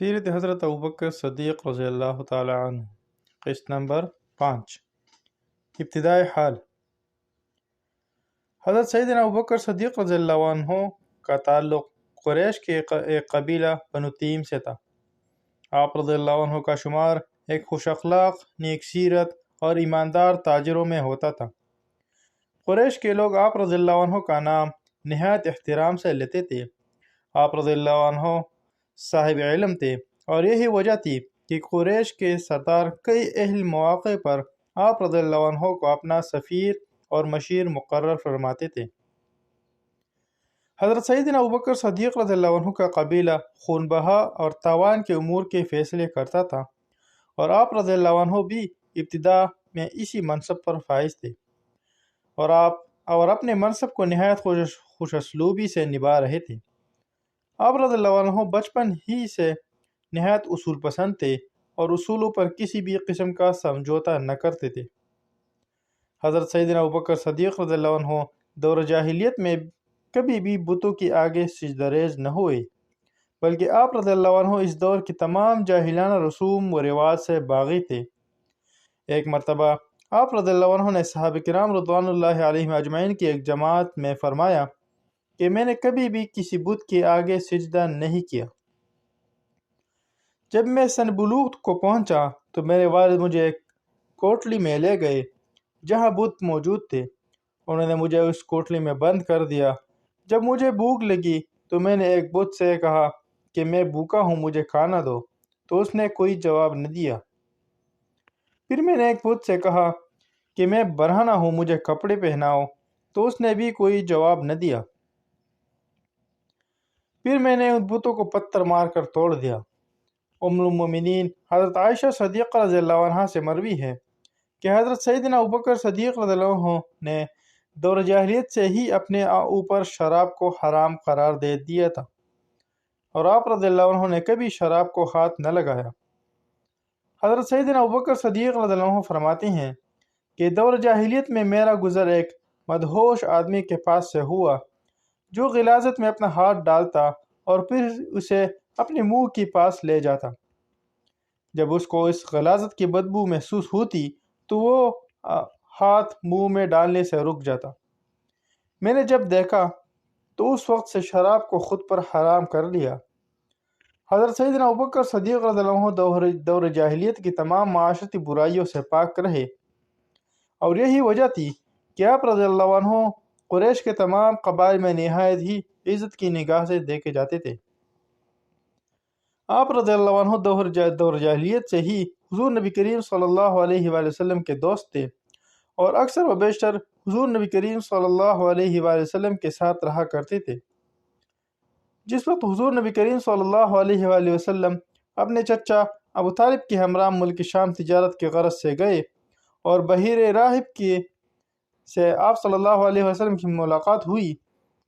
سیرت حضرت ابوبکر صدیق رضی اللہ تعالی عنہ، قسط نمبر 5۔ ابتدائی حال۔ حضرت سیدنا ابوبکر صدیق رضی اللہ عنہ کا تعلق قریش کے ایک قبیلہ بنو تیم سے تھا۔ آپ رضی اللہ عنہ کا شمار ایک خوش اخلاق، نیک سیرت اور ایماندار تاجروں میں ہوتا تھا۔ قریش کے لوگ آپ رضی اللہ عنہ کا نام نہایت احترام سے لیتے تھے۔ آپ رضی اللہ عنہ صاحب علم تھے، اور یہی وجہ تھی کہ قریش کے سردار کئی اہل مواقع پر آپ رضی اللہ عنہ کو اپنا سفیر اور مشیر مقرر فرماتے تھے۔ حضرت سیدنا ابوبکر صدیق رضی اللہ عنہ کا قبیلہ خون بہا اور تاوان کے امور کے فیصلے کرتا تھا، اور آپ رضی اللہ عنہ بھی ابتدا میں اسی منصب پر فائز تھے، اور اپنے منصب کو نہایت خوش اسلوبی سے نبھا رہے تھے۔ آپ رضی اللہ عنہ بچپن ہی سے نہایت اصول پسند تھے اور اصولوں پر کسی بھی قسم کا سمجھوتا نہ کرتے تھے۔ حضرت سیدنا ابوبکر صدیق رضی اللہ عنہ دور جاہلیت میں کبھی بھی بتوں کے آگے سجدہ ریز نہ ہوئے، بلکہ آپ رضی اللہ عنہ اس دور کی تمام جاہلانہ رسوم و رواج سے باغی تھے۔ ایک مرتبہ آپ رضی اللہ عنہ نے صحابہ کرام رضوان اللہ علیہم اجمعین کی ایک جماعت میں فرمایا کہ میں نے کبھی بھی کسی بت کے آگے سجدہ نہیں کیا۔ جب میں سن بلوغ کو پہنچا تو میرے والد مجھے ایک کوٹلی میں لے گئے جہاں بت موجود تھے۔ انہوں نے مجھے اس کوٹلی میں بند کر دیا۔ جب مجھے بھوک لگی تو میں نے ایک بت سے کہا کہ میں بھوکا ہوں، مجھے کھانا دو، تو اس نے کوئی جواب نہ دیا۔ پھر میں نے ایک بت سے کہا کہ میں برہنہ ہوں، مجھے کپڑے پہناؤ، تو اس نے بھی کوئی جواب نہ دیا۔ پھر میں نے ان بتوں کو پتھر مار کر توڑ دیا۔ ام المومنین حضرت عائشہ صدیقہ رضی اللہ عنہا سے مروی ہے کہ حضرت سیدنا ابوبکر صدیق رضی اللہ عنہ نے دور جاہلیت سے ہی اپنے اوپر شراب کو حرام قرار دے دیا تھا، اور آپ رضی اللہ عنہ نے کبھی شراب کو ہاتھ نہ لگایا۔ حضرت سیدنا ابوبکر صدیق رضی اللہ عنہ فرماتے ہیں کہ دور جاہلیت میں میرا گزر ایک مدہوش آدمی کے پاس سے ہوا جو غلاظت میں اپنا ہاتھ ڈالتا اور پھر اسے اپنے منہ کے پاس لے جاتا۔ جب اس کو اس غلاظت کی بدبو محسوس ہوتی تو وہ ہاتھ منہ میں ڈالنے سے رک جاتا۔ میں نے جب دیکھا تو اس وقت سے شراب کو خود پر حرام کر لیا۔ حضرت سیدنا ابوبکر صدیق رضی اللہ عنہ دور جاہلیت کی تمام معاشرتی برائیوں سے پاک رہے، اور یہی وجہ تھی کہ آپ رضی اللہ عنہ قریش کے تمام قبائل میں نہایت ہی عزت کی نگاہ سے دیکھے جاتے تھے۔ آپ رضی اللہ عنہ دور جاہلیت سے ہی حضور نبی کریم صلی اللہ علیہ وآلہ وسلم کے دوست تھے، اور اکثر و بیشتر حضور نبی کریم صلی اللہ علیہ وآلہ وسلم کے ساتھ رہا کرتے تھے۔ جس وقت حضور نبی کریم صلی اللہ علیہ وآلہ وسلم اپنے چچا ابو طالب کے ہمراہ ملک شام تجارت کے غرض سے گئے اور بحیر راہب سے آپ صلی اللہ علیہ وسلم کی ملاقات ہوئی،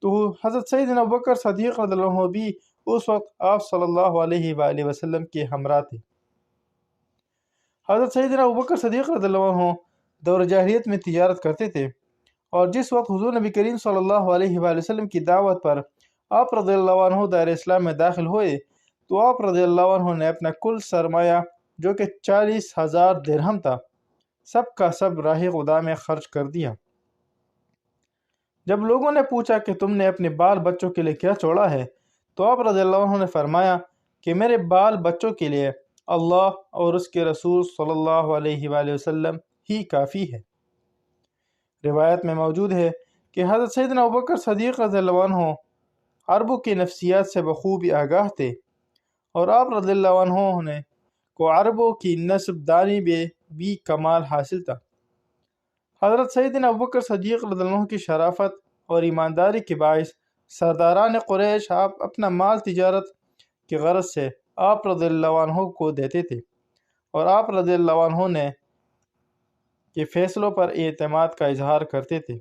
تو حضرت سیدنا ابوبکر صدیق رضی اللہ عنہ بھی اس وقت آپ صلی اللہ علیہ وآلہ وسلم کے ہمراہ تھے۔ حضرت سیدنا ابوبکر صدیق رضی اللہ عنہ دور جاہلیت میں تجارت کرتے تھے، اور جس وقت حضور نبی کریم صلی اللہ علیہ وآلہ وسلم کی دعوت پر آپ رضی اللہ عنہ دائرہ اسلام میں داخل ہوئے تو آپ رضی اللہ عنہ نے اپنا کل سرمایہ جو کہ 40,000 درہم تھا، سب کا سب راہ خدا میں خرچ کر دیا۔ جب لوگوں نے پوچھا کہ تم نے اپنے بال بچوں کے لیے کیا چھوڑا ہے، تو آپ رضی اللہ عنہ نے فرمایا کہ میرے بال بچوں کے لیے اللہ اور اس کے رسول صلی اللہ علیہ وآلہ وسلم ہی کافی ہے۔ روایت میں موجود ہے کہ حضرت سیدنا ابوبکر صدیق رضی اللہ عنہ عربوں کی نفسیات سے بخوبی آگاہ تھے، اور آپ رضی اللہ عنہ کو عربوں کی نسب دانی بھی کمال حاصل تھا۔ حضرت سیدنا ابوبکر صدیق رضی اللہ عنہ کی شرافت اور ایمانداری کے باعث سرداران قریش اپنا مال تجارت کی غرض سے آپ رضی اللہ عنہ کو دیتے تھے، اور آپ رضی اللہ عنہ کے فیصلوں پر اعتماد کا اظہار کرتے تھے۔